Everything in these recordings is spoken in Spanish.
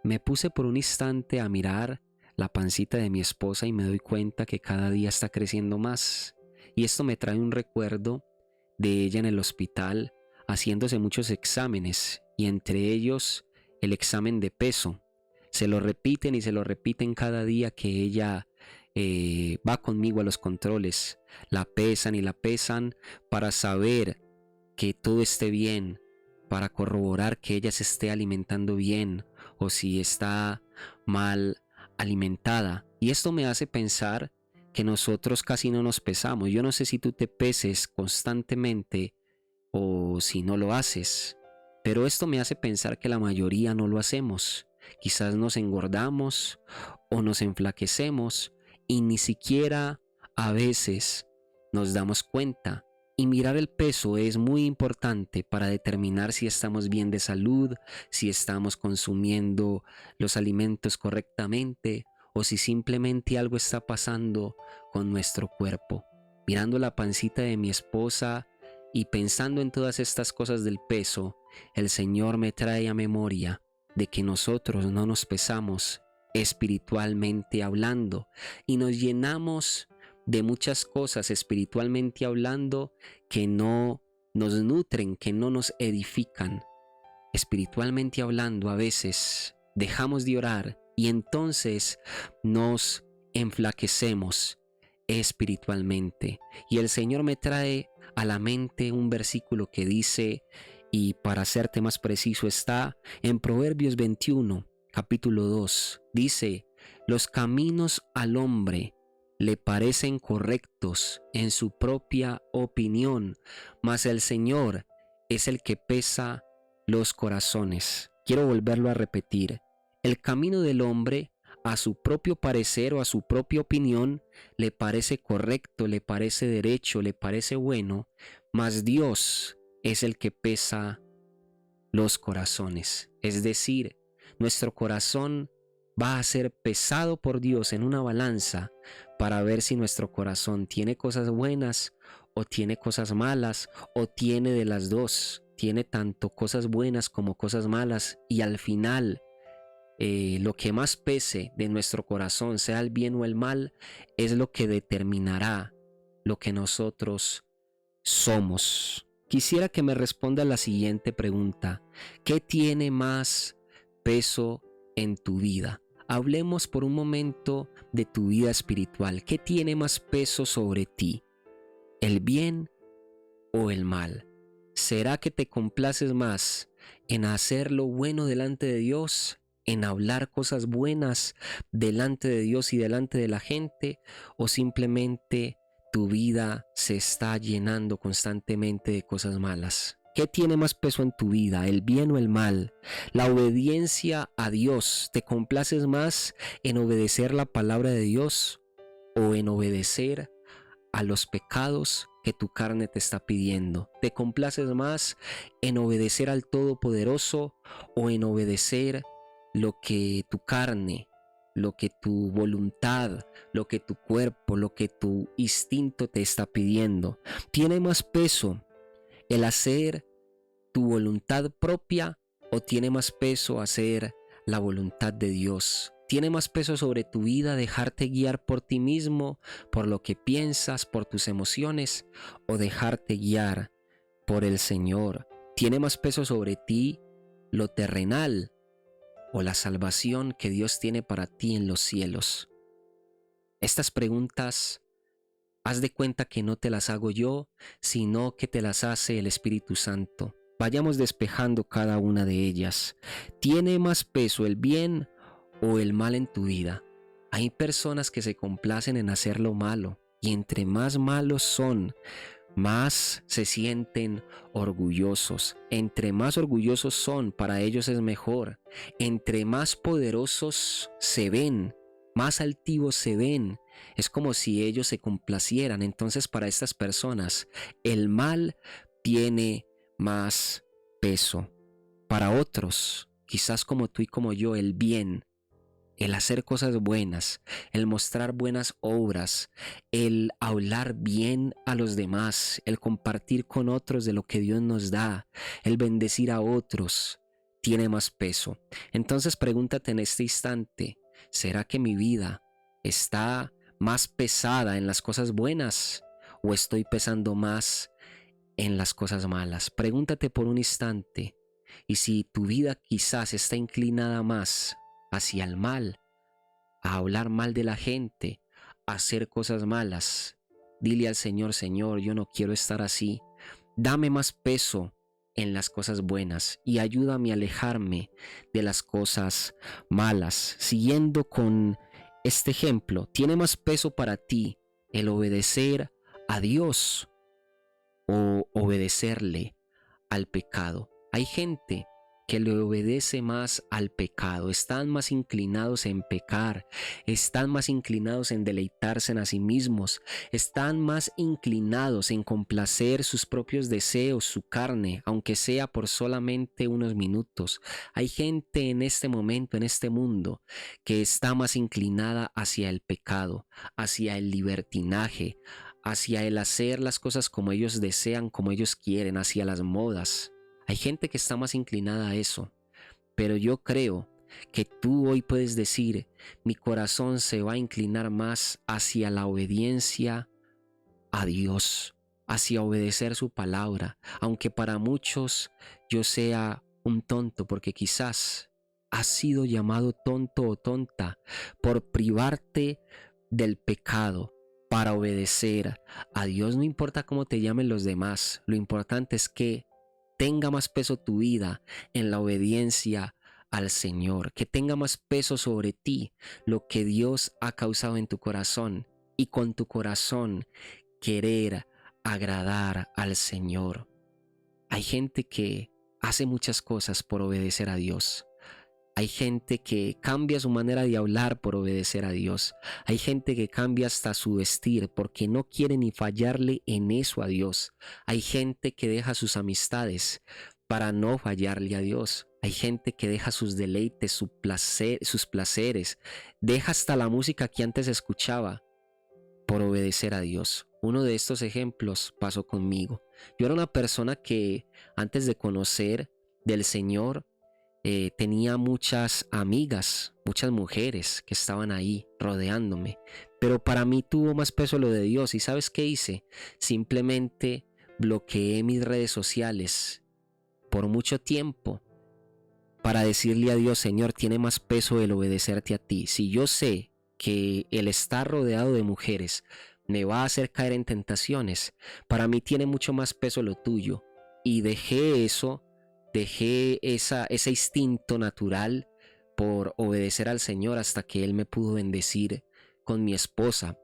Me puse por un instante a mirar la pancita de mi esposa y me doy cuenta que cada día está creciendo más. Y esto me trae un recuerdo de ella en el hospital haciéndose muchos exámenes y entre ellos el examen de peso. Se lo repiten y se lo repiten cada día que ella va conmigo a los controles. La pesan y la pesan para saber que todo esté bien, para corroborar que ella se esté alimentando bien o si está mal alimentada. Y esto me hace pensar que nosotros casi no nos pesamos. Yo no sé si tú te peses constantemente o si no lo haces, pero esto me hace pensar que la mayoría no lo hacemos. Quizás nos engordamos o nos enflaquecemos y ni siquiera a veces nos damos cuenta. Y mirar el peso es muy importante para determinar si estamos bien de salud, si estamos consumiendo los alimentos correctamente o si simplemente algo está pasando con nuestro cuerpo. Mirando la pancita de mi esposa y pensando en todas estas cosas del peso, el Señor me trae a memoria de que nosotros no nos pesamos espiritualmente hablando y nos llenamos de muchas cosas espiritualmente hablando que no nos nutren, que no nos edifican. Espiritualmente hablando, a veces dejamos de orar y entonces nos enflaquecemos espiritualmente. Y el Señor me trae a la mente un versículo que dice, y para serte más preciso está en Proverbios 21, capítulo 2, dice: los caminos al hombre le parecen correctos en su propia opinión, mas el Señor es el que pesa los corazones. Quiero volverlo a repetir. El camino del hombre, a su propio parecer o a su propia opinión, le parece correcto, le parece derecho, le parece bueno, mas Dios es el que pesa los corazones. Es decir, nuestro corazón va a ser pesado por Dios en una balanza para ver si nuestro corazón tiene cosas buenas o tiene cosas malas o tiene de las dos. Tiene tanto cosas buenas como cosas malas y al final lo que más pese de nuestro corazón, sea el bien o el mal, es lo que determinará lo que nosotros somos. Quisiera que me responda la siguiente pregunta: ¿qué tiene más peso en tu vida? Hablemos por un momento de tu vida espiritual. ¿Qué tiene más peso sobre ti? ¿El bien o el mal? ¿Será que te complaces más en hacer lo bueno delante de Dios, en hablar cosas buenas delante de Dios y delante de la gente, o simplemente tu vida se está llenando constantemente de cosas malas? ¿Qué tiene más peso en tu vida, el bien o el mal? La obediencia a Dios. ¿Te complaces más en obedecer la palabra de Dios o en obedecer a los pecados que tu carne te está pidiendo? ¿Te complaces más en obedecer al Todopoderoso o en obedecer lo que tu carne, lo que tu voluntad, lo que tu cuerpo, lo que tu instinto te está pidiendo? ¿Tiene más peso el hacer tu voluntad propia o tiene más peso hacer la voluntad de Dios? ¿Tiene más peso sobre tu vida dejarte guiar por ti mismo, por lo que piensas, por tus emociones, o dejarte guiar por el Señor? ¿Tiene más peso sobre ti lo terrenal o la salvación que Dios tiene para ti en los cielos? Estas preguntas, haz de cuenta que no te las hago yo, sino que te las hace el Espíritu Santo. Vayamos despejando cada una de ellas. ¿Tiene más peso el bien o el mal en tu vida? Hay personas que se complacen en hacer lo malo y entre más malos son, más se sienten orgullosos. Entre más orgullosos son, para ellos es mejor. Entre más poderosos se ven, más altivos se ven, es como si ellos se complacieran. Entonces, para estas personas, el mal tiene más peso. Para otros, quizás como tú y como yo, el bien, el hacer cosas buenas, el mostrar buenas obras, el hablar bien a los demás, el compartir con otros de lo que Dios nos da, el bendecir a otros, tiene más peso. Entonces pregúntate en este instante, ¿será que mi vida está más pesada en las cosas buenas o estoy pesando más en las cosas malas? Pregúntate por un instante, y si tu vida quizás está inclinada más hacia el mal, a hablar mal de la gente, a hacer cosas malas, dile al Señor: Señor, yo no quiero estar así. Dame más peso en las cosas buenas y ayúdame a alejarme de las cosas malas. Siguiendo con este ejemplo, ¿tiene más peso para ti el obedecer a Dios o obedecerle al pecado? Hay gente que le obedece más al pecado, están más inclinados en pecar, están más inclinados en deleitarse en sí mismos, están más inclinados en complacer sus propios deseos, su carne, aunque sea por solamente unos minutos. Hay gente en este momento, en este mundo, que está más inclinada hacia el pecado, hacia el libertinaje, hacia el hacer las cosas como ellos desean, como ellos quieren, hacia las modas. Hay gente que está más inclinada a eso, pero yo creo que tú hoy puedes decir: mi corazón se va a inclinar más hacia la obediencia a Dios, hacia obedecer su palabra, aunque para muchos yo sea un tonto, porque quizás has sido llamado tonto o tonta por privarte del pecado para obedecer a Dios. No importa cómo te llamen los demás, lo importante es que tenga más peso tu vida en la obediencia al Señor, que tenga más peso sobre ti lo que Dios ha causado en tu corazón, y con tu corazón querer agradar al Señor. Hay gente que hace muchas cosas por obedecer a Dios. Hay gente que cambia su manera de hablar por obedecer a Dios. Hay gente que cambia hasta su vestir porque no quiere ni fallarle en eso a Dios. Hay gente que deja sus amistades para no fallarle a Dios. Hay gente que deja sus deleites, sus placeres, deja hasta la música que antes escuchaba por obedecer a Dios. Uno de estos ejemplos pasó conmigo. Yo era una persona que antes de conocer del Señor, tenía muchas amigas, muchas mujeres que estaban ahí rodeándome, pero para mí tuvo más peso lo de Dios. ¿Y sabes qué hice? Simplemente bloqueé mis redes sociales por mucho tiempo para decirle a Dios: Señor, tiene más peso el obedecerte a ti. Si yo sé que el estar rodeado de mujeres me va a hacer caer en tentaciones, para mí tiene mucho más peso lo tuyo. Y dejé eso. Dejé ese instinto natural por obedecer al Señor hasta que Él me pudo bendecir con mi esposa.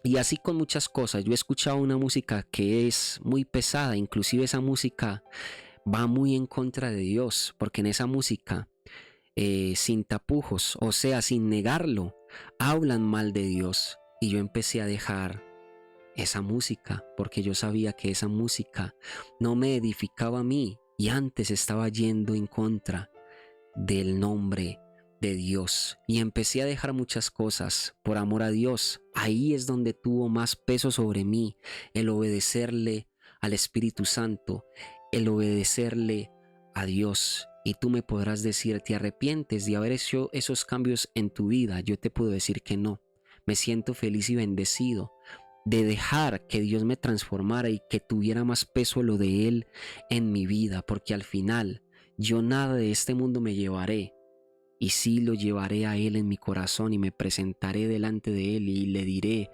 Y así con muchas cosas. Yo he escuchado una música que es muy pesada, inclusive esa música va muy en contra de Dios, porque en esa música, sin tapujos, o sea, sin negarlo, hablan mal de Dios. Y yo empecé a dejar esa música porque yo sabía que esa música no me edificaba a mí, y antes estaba yendo en contra del nombre de Dios, y empecé a dejar muchas cosas por amor a Dios. Ahí es donde tuvo más peso sobre mí el obedecerle al Espíritu Santo, el obedecerle a Dios. Y tú me podrás decir: ¿te arrepientes de haber hecho esos cambios en tu vida? Yo te puedo decir que no. Me siento feliz y bendecido de dejar que Dios me transformara y que tuviera más peso lo de Él en mi vida, porque al final yo nada de este mundo me llevaré, y sí lo llevaré a Él en mi corazón, y me presentaré delante de Él y le diré: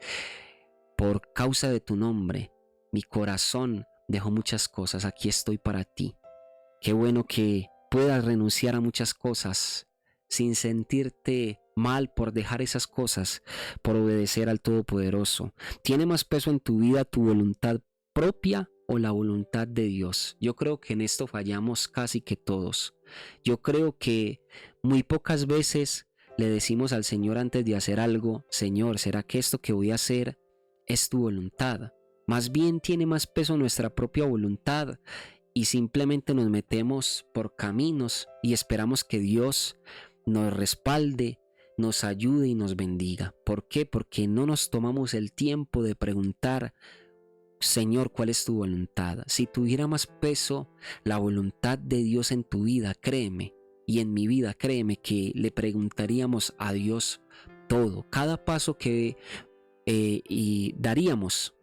por causa de tu nombre, mi corazón dejó muchas cosas, aquí estoy para ti. Qué bueno que puedas renunciar a muchas cosas sin sentirte mal por dejar esas cosas, por obedecer al Todopoderoso. ¿Tiene más peso en tu vida tu voluntad propia o la voluntad de Dios? Yo creo que en esto fallamos casi que todos. Yo creo que muy pocas veces le decimos al Señor antes de hacer algo: Señor, ¿será que esto que voy a hacer es tu voluntad? Más bien tiene más peso nuestra propia voluntad, y simplemente nos metemos por caminos y esperamos que Dios nos respalde, nos ayude y nos bendiga. ¿Por qué? Porque no nos tomamos el tiempo de preguntar: Señor, ¿cuál es tu voluntad? Si tuviera más peso la voluntad de Dios en tu vida, créeme y en mi vida, créeme que le preguntaríamos a Dios todo. Cada paso que y daríamos,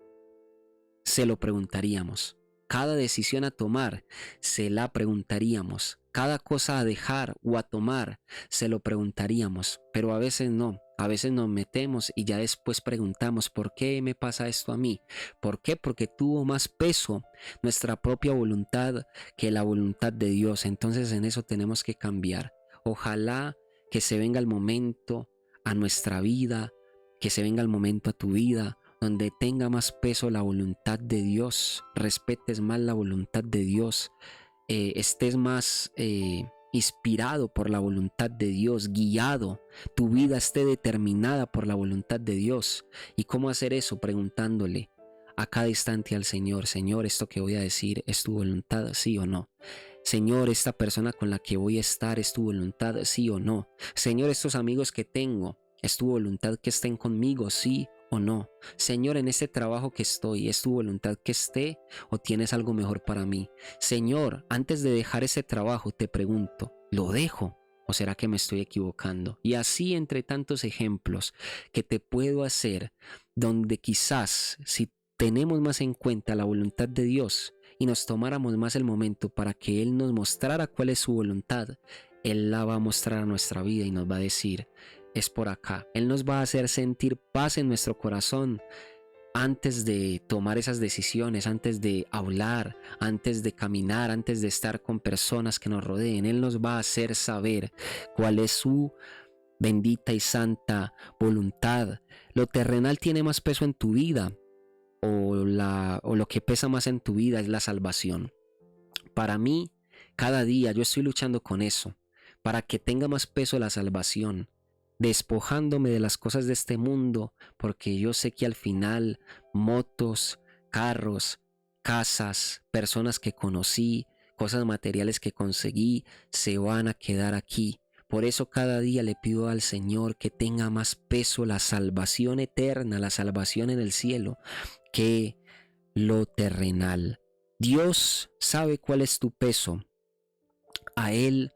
se lo preguntaríamos. Cada decisión a tomar, se la preguntaríamos. Cada cosa a dejar o a tomar, se lo preguntaríamos. Pero a veces no. A veces nos metemos y ya después preguntamos, ¿por qué me pasa esto a mí? ¿Por qué? Porque tuvo más peso nuestra propia voluntad que la voluntad de Dios. Entonces en eso tenemos que cambiar. Ojalá que se venga el momento a nuestra vida, que se venga el momento a tu vida, donde tenga más peso la voluntad de Dios, respetes más la voluntad de Dios, estés más inspirado por la voluntad de Dios, guiado, tu vida esté determinada por la voluntad de Dios. ¿Y cómo hacer eso? Preguntándole a cada instante al Señor: Señor, esto que voy a decir, ¿es tu voluntad, sí o no? Señor, esta persona con la que voy a estar, ¿es tu voluntad, sí o no? Señor, estos amigos que tengo, ¿es tu voluntad que estén conmigo, sí o no? Señor, en este trabajo que estoy, ¿es tu voluntad que esté o tienes algo mejor para mí? Señor, antes de dejar ese trabajo te pregunto, ¿lo dejo o será que me estoy equivocando? Y así entre tantos ejemplos que te puedo hacer, donde quizás si tenemos más en cuenta la voluntad de Dios y nos tomáramos más el momento para que Él nos mostrara cuál es su voluntad, Él la va a mostrar a nuestra vida y nos va a decir: es por acá. Él nos va a hacer sentir paz en nuestro corazón antes de tomar esas decisiones, antes de hablar, antes de caminar, antes de estar con personas que nos rodeen. Él nos va a hacer saber cuál es su bendita y santa voluntad. Lo terrenal tiene más peso en tu vida, o lo que pesa más en tu vida es la salvación. Para mí, cada día yo estoy luchando con eso, para que tenga más peso la salvación, despojándome de las cosas de este mundo, porque yo sé que al final motos, carros, casas, personas que conocí, cosas materiales que conseguí, se van a quedar aquí. Por eso cada día le pido al Señor que tenga más peso la salvación eterna, la salvación en el cielo, que lo terrenal. Dios sabe cuál es tu peso. A Él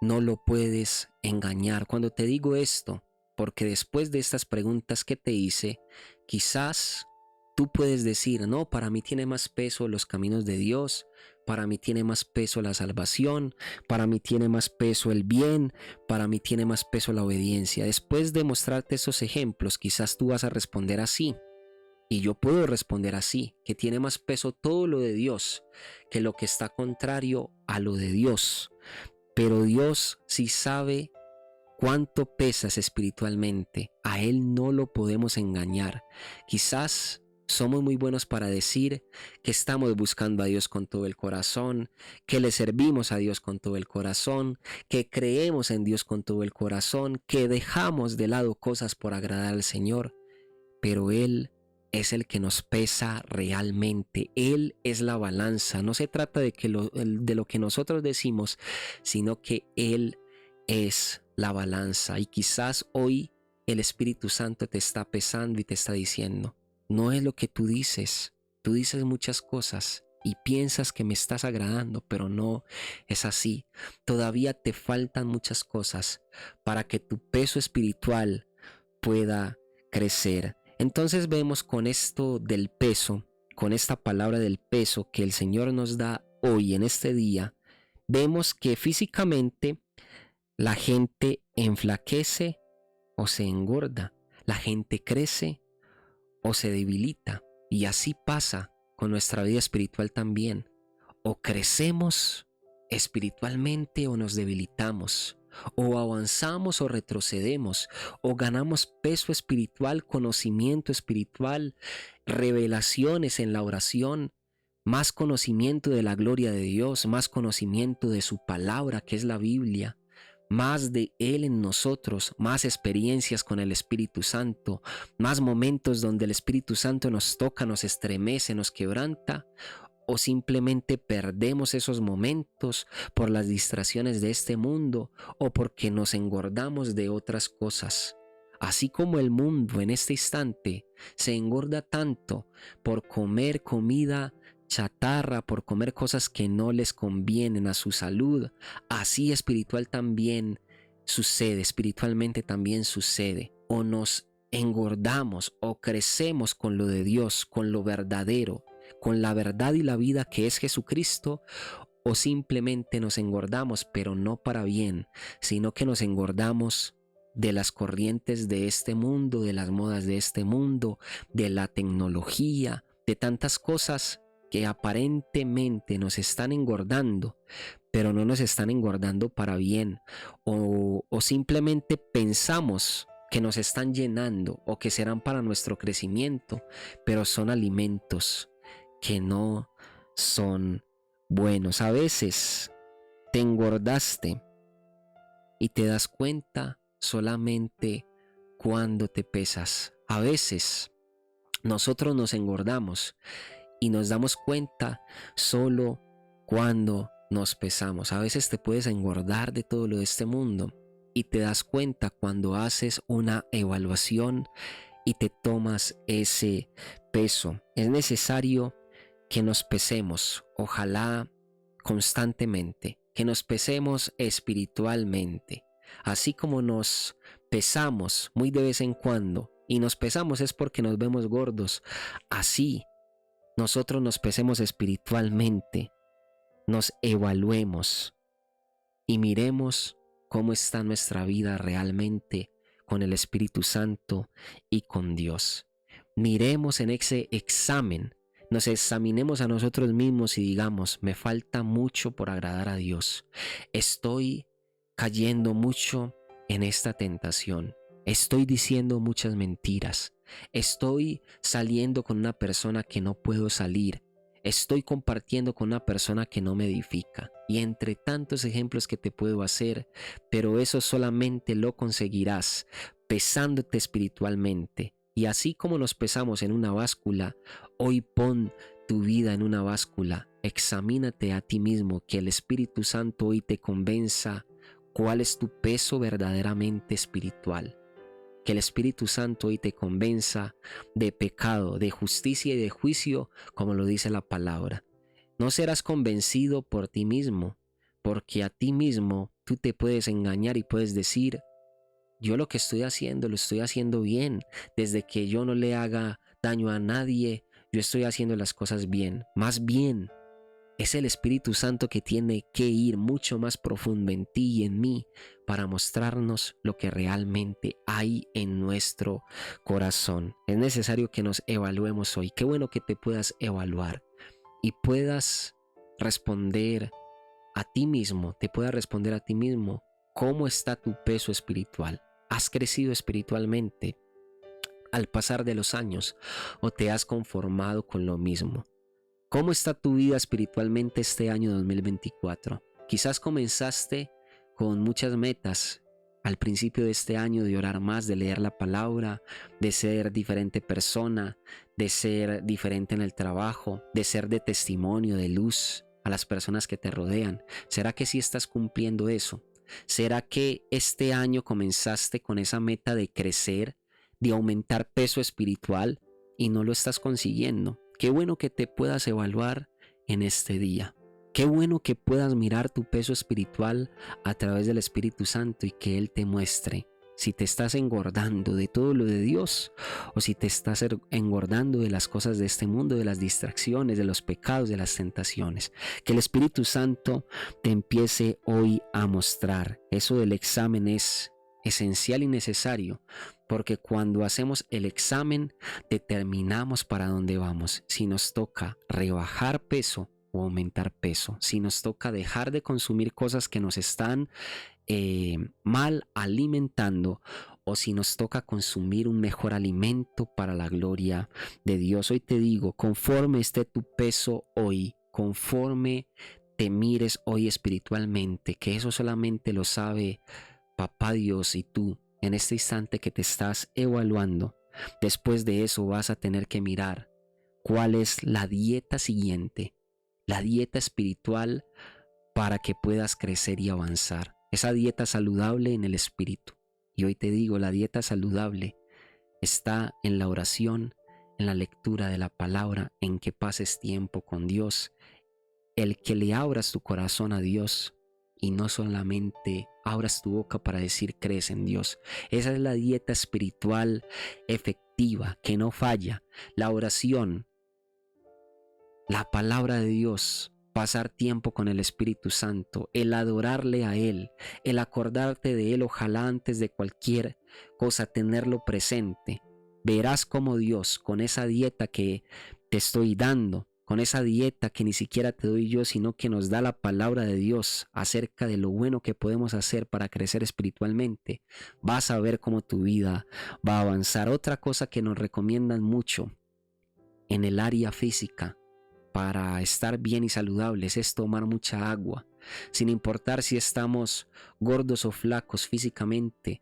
no lo puedes engañar. Cuando te digo esto, porque después de estas preguntas que te hice, quizás tú puedes decir: no, para mí tiene más peso los caminos de Dios, para mí tiene más peso la salvación, para mí tiene más peso el bien, para mí tiene más peso la obediencia. Después de mostrarte esos ejemplos, quizás tú vas a responder así. Y yo puedo responder así, que tiene más peso todo lo de Dios que lo que está contrario a lo de Dios. Pero Dios sí sabe cuánto pesas espiritualmente. A Él no lo podemos engañar. Quizás somos muy buenos para decir que estamos buscando a Dios con todo el corazón, que le servimos a Dios con todo el corazón, que creemos en Dios con todo el corazón, que dejamos de lado cosas por agradar al Señor. Pero Él es el que nos pesa realmente. Él es la balanza. No se trata de lo que nosotros decimos, sino que Él es la balanza. Y quizás hoy el Espíritu Santo te está pesando y te está diciendo: no es lo que tú dices. Tú dices muchas cosas y piensas que me estás agradando, pero no es así. Todavía te faltan muchas cosas para que tu peso espiritual pueda crecer. Entonces vemos con esto del peso, con esta palabra del peso que el Señor nos da hoy en este día, vemos que físicamente la gente enflaquece o se engorda, la gente crece o se debilita, y así pasa con nuestra vida espiritual también. O crecemos espiritualmente o nos debilitamos, o avanzamos o retrocedemos, o ganamos peso espiritual, conocimiento espiritual, revelaciones en la oración, más conocimiento de la gloria de Dios, más conocimiento de su palabra que es la Biblia, más de Él en nosotros, más experiencias con el Espíritu Santo, más momentos donde el Espíritu Santo nos toca, nos estremece, nos quebranta. O simplemente perdemos esos momentos por las distracciones de este mundo o porque nos engordamos de otras cosas. Así como el mundo en este instante se engorda tanto por comer comida chatarra, por comer cosas que no les convienen a su salud, así espiritualmente también sucede. O nos engordamos o crecemos con lo de Dios, con lo verdadero, con la verdad y la vida que es Jesucristo, o simplemente nos engordamos, pero no para bien, sino que nos engordamos de las corrientes de este mundo, de las modas de este mundo, de la tecnología, de tantas cosas que aparentemente nos están engordando, pero no nos están engordando para bien, o simplemente pensamos que nos están llenando o que serán para nuestro crecimiento, pero son alimentos que no son buenos. A veces te engordaste y te das cuenta solamente cuando te pesas. A veces nosotros nos engordamos y nos damos cuenta solo cuando nos pesamos. A veces te puedes engordar de todo lo de este mundo y te das cuenta cuando haces una evaluación y te tomas ese peso. Es necesario que nos pesemos, ojalá constantemente, que nos pesemos espiritualmente. Así como nos pesamos muy de vez en cuando, y nos pesamos es porque nos vemos gordos, así nosotros nos pesemos espiritualmente, nos evaluemos y miremos cómo está nuestra vida realmente con el Espíritu Santo y con Dios. Miremos en ese examen, nos examinemos a nosotros mismos y digamos, me falta mucho por agradar a Dios. Estoy cayendo mucho en esta tentación. Estoy diciendo muchas mentiras. Estoy saliendo con una persona que no puedo salir. Estoy compartiendo con una persona que no me edifica. Y entre tantos ejemplos que te puedo hacer, pero eso solamente lo conseguirás pesándote espiritualmente. Y así como nos pesamos en una báscula, hoy pon tu vida en una báscula. Examínate a ti mismo, que el Espíritu Santo hoy te convenza cuál es tu peso verdaderamente espiritual. Que el Espíritu Santo hoy te convenza de pecado, de justicia y de juicio, como lo dice la palabra. No serás convencido por ti mismo, porque a ti mismo tú te puedes engañar y puedes decir, yo lo que estoy haciendo, lo estoy haciendo bien. Desde que yo no le haga daño a nadie, yo estoy haciendo las cosas bien. Más bien, es el Espíritu Santo que tiene que ir mucho más profundo en ti y en mí para mostrarnos lo que realmente hay en nuestro corazón. Es necesario que nos evaluemos hoy. Qué bueno que te puedas evaluar y puedas responder a ti mismo, cómo está tu peso espiritual. ¿Has crecido espiritualmente al pasar de los años o te has conformado con lo mismo? ¿Cómo está tu vida espiritualmente este año 2024? Quizás comenzaste con muchas metas al principio de este año, de orar más, de leer la palabra, de ser diferente persona, de ser diferente en el trabajo, de ser de testimonio, de luz a las personas que te rodean. ¿Será que sí estás cumpliendo eso? ¿Será que este año comenzaste con esa meta de crecer, de aumentar peso espiritual y no lo estás consiguiendo? Qué bueno que te puedas evaluar en este día. Qué bueno que puedas mirar tu peso espiritual a través del Espíritu Santo y que Él te muestre si te estás engordando de todo lo de Dios o si te estás engordando de las cosas de este mundo, de las distracciones, de los pecados, de las tentaciones. Que el Espíritu Santo te empiece hoy a mostrar. Eso del examen es esencial y necesario, porque cuando hacemos el examen determinamos para dónde vamos. Si nos toca rebajar peso o aumentar peso, si nos toca dejar de consumir cosas que nos están mal alimentando, o si nos toca consumir un mejor alimento para la gloria de Dios. Hoy te digo, conforme esté tu peso hoy, conforme te mires hoy espiritualmente, que eso solamente lo sabe Papá Dios y tú en este instante que te estás evaluando. Después de eso vas a tener que mirar cuál es la dieta siguiente, la dieta espiritual para que puedas crecer y avanzar. Esa dieta saludable en el espíritu. Y hoy te digo, la dieta saludable está en la oración, en la lectura de la palabra, en que pases tiempo con Dios, el que le abras tu corazón a Dios y no solamente abras tu boca para decir crees en Dios. Esa es la dieta espiritual efectiva que no falla. La oración, la palabra de Dios, pasar tiempo con el Espíritu Santo, el adorarle a Él, el acordarte de Él, ojalá antes de cualquier cosa tenerlo presente. Verás cómo Dios, con esa dieta que te estoy dando, con esa dieta que ni siquiera te doy yo, sino que nos da la palabra de Dios acerca de lo bueno que podemos hacer para crecer espiritualmente, vas a ver cómo tu vida va a avanzar. Otra cosa que nos recomiendan mucho en el área física para estar bien y saludables es tomar mucha agua, sin importar si estamos gordos o flacos físicamente.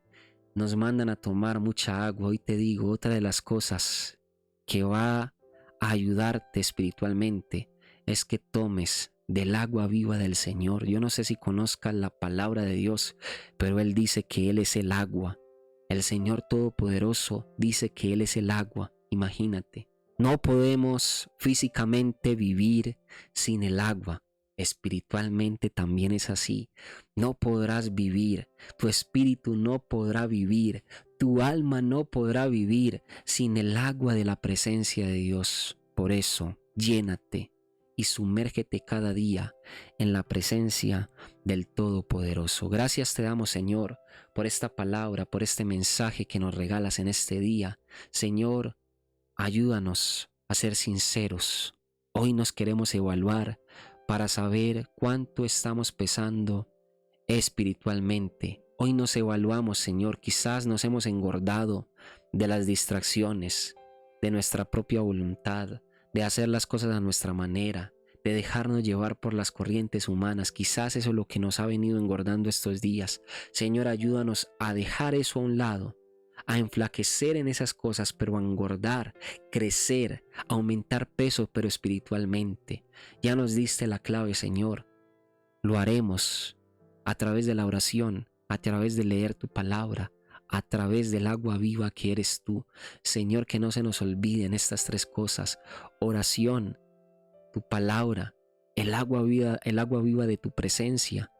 Nos mandan a tomar mucha agua. Hoy te digo, otra de las cosas que va a ayudarte espiritualmente es que tomes del agua viva del Señor. Yo no sé si conozcas la palabra de Dios, pero Él dice que Él es el agua. El Señor Todopoderoso dice que Él es el agua. Imagínate. No podemos físicamente vivir sin el agua. Espiritualmente también es así. No podrás vivir, tu espíritu no podrá vivir, tu alma no podrá vivir sin el agua de la presencia de Dios. Por eso, llénate y sumérgete cada día en la presencia del Todopoderoso. Gracias te damos, Señor, por esta palabra, por este mensaje que nos regalas en este día. Señor, ayúdanos a ser sinceros. Hoy nos queremos evaluar para saber cuánto estamos pesando espiritualmente. Hoy nos evaluamos, Señor. Quizás nos hemos engordado de las distracciones, de nuestra propia voluntad, de hacer las cosas a nuestra manera, de dejarnos llevar por las corrientes humanas. Quizás eso es lo que nos ha venido engordando estos días. Señor, ayúdanos a dejar eso a un lado, a enflaquecer en esas cosas, pero a engordar, crecer, aumentar peso, pero espiritualmente. Ya nos diste la clave, Señor. Lo haremos a través de la oración, a través de leer tu palabra, a través del agua viva que eres tú. Señor, que no se nos olviden estas tres cosas: oración, tu palabra, el agua viva de tu presencia,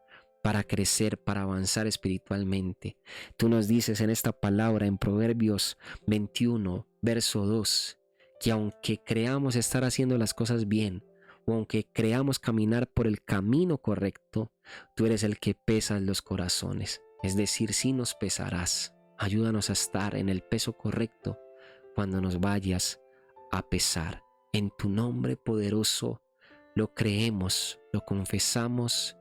para crecer, para avanzar espiritualmente. Tú nos dices en esta palabra, en Proverbios 21, verso 2, que aunque creamos estar haciendo las cosas bien, o aunque creamos caminar por el camino correcto, tú eres el que pesas los corazones. Es decir, sí nos pesarás. Ayúdanos a estar en el peso correcto cuando nos vayas a pesar. En tu nombre poderoso lo creemos, lo confesamos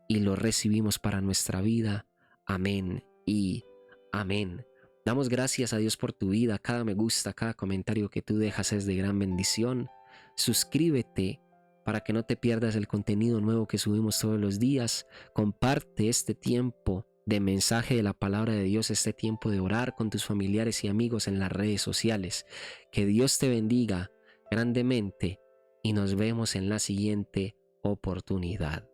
y lo recibimos para nuestra vida. Amén y amén. Damos gracias a Dios por tu vida. Cada me gusta, cada comentario que tú dejas es de gran bendición. Suscríbete para que no te pierdas el contenido nuevo que subimos todos los días. Comparte este tiempo de mensaje de la palabra de Dios, este tiempo de orar con tus familiares y amigos en las redes sociales. Que Dios te bendiga grandemente y nos vemos en la siguiente oportunidad.